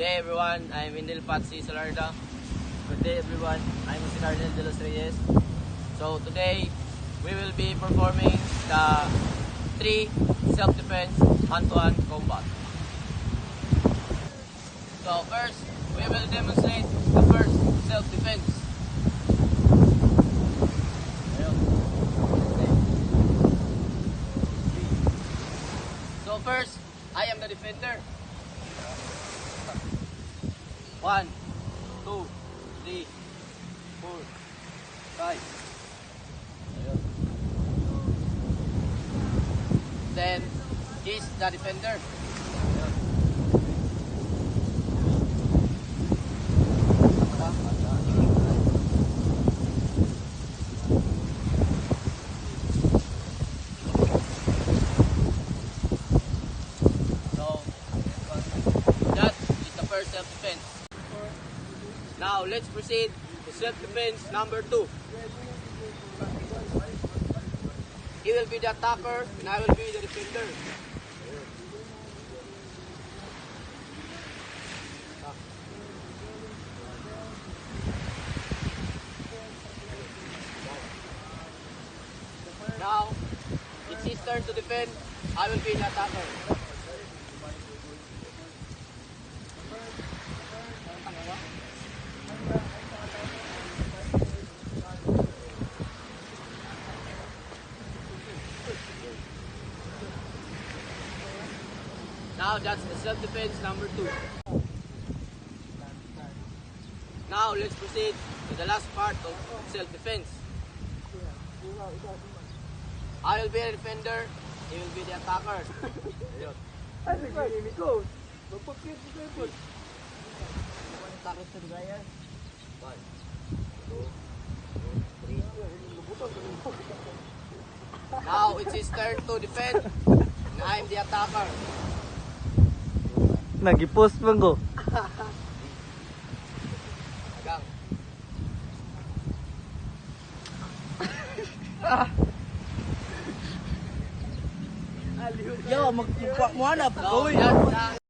day everyone, I'm Indil Patsi Salarda. Good day everyone, I'm Mr. Arnel de los Reyes. So today, we will be performing the 3 self-defense hand-to-hand combat. So first, we will demonstrate the first self-defense. So first, I am the defender. 1, 2, 3, 4, 5. Then, he's the defender. Self-defense. Now let's proceed to self-defense number 2. He will be the attacker and I will be the defender. Now it's his turn to defend. I will be the attacker. Now that's the self-defense number 2. Now let's proceed to the last part of self-defense. I will be the defender, he will be the attacker. Now it's his turn to defend and I'm the attacker. Nag-post man ko. Yo, magkukuha mo na.